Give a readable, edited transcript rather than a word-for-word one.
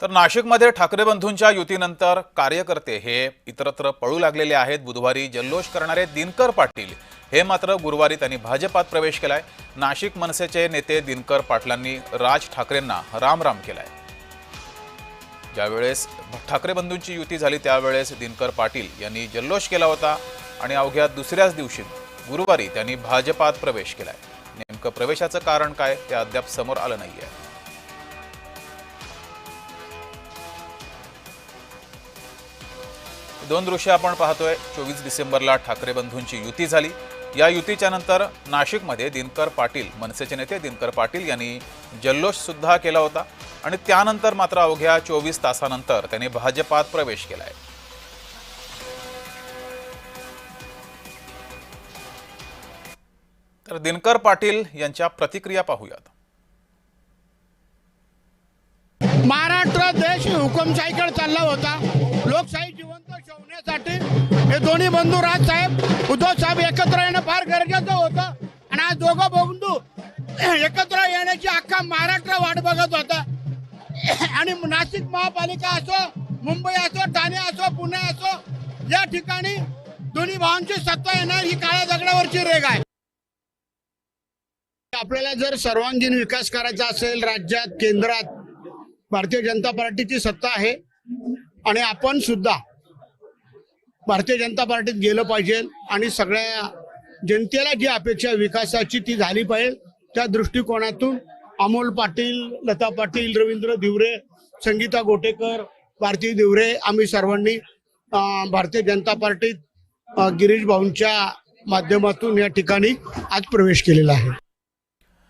तर नाशिकमध्ये ठाकरे बंधूंच्या युतीनंतर कार्यकर्ते हे इतरत्र पळू लागलेले आहेत। बुधवारी जल्लोष करणारे दिनकर पाटील हे मात्र गुरुवारी त्यांनी भाजपात प्रवेश केलाय। नाशिक मनसेचे नेते दिनकर पाटलांनी राज ठाकरेंना राम केलाय। ज्यावेळेस ठाकरे बंधूंची युती झाली त्यावेळेस दिनकर पाटील यांनी जल्लोष केला होता आणि अवघ्या दुसऱ्याच दिवशी गुरुवारी त्यांनी भाजपात प्रवेश केलाय। नेमकं प्रवेशाचं कारण काय ते अद्याप समोर आलं नाहीये। दोन दृश्य आपण पाहतोय। 24 डिसेंबरला ठाकरे बंधूंची युती झाली। या युतीच्या नंतर नाशिकमध्ये दिनकर पाटील मनसेचे नेते दिनकर पाटील यांनी जल्लोष सुद्धा केला होता आणि त्यानंतर मात्र अवघ्या 24 तासानंतर त्यांनी भाजपात प्रवेश केलाय। तर दिनकर पाटील यांच्या प्रतिक्रिया पाहूयात। महाराष्ट्र देश हुकुमशाहीकडे चालला होता। लोकशाही जिवंत ठेवण्यासाठी हे दोन्ही बंधू राज साहेब उद्धव साहेब एकत्र येणं फार गरजेचं होतं आणि आज दोघं बंधू एकत्र येण्याची अख्खा महाराष्ट्र वाट बघत होता। आणि नाशिक महापालिका असो, मुंबई असो, ठाणे असो, पुणे असो, या ठिकाणी दोन्ही भावांची सत्ता येणार ही काळ्या दगडावरची रेघ आहे। आपल्याला जर सर्वांगीण विकास करायचा असेल राज्यात, केंद्रात भारतीय जनता पार्टीची सत्ता आहे आणि आपण सुद्धा भारतीय जनता पार्टीत गेलं पाहिजे आणि सगळ्या जनतेला जी अपेक्षा विकासाची ती झाली पाहिजे। त्या दृष्टिकोनातून अमोल पाटील, लता पाटील, रवींद्र धिवरे, संगीता गोटेकर, भारती धिवरे आम्ही सर्वांनी भारतीय जनता पार्टीत गिरीश भाऊंच्या माध्यमातून या ठिकाणी आज प्रवेश केलेला आहे।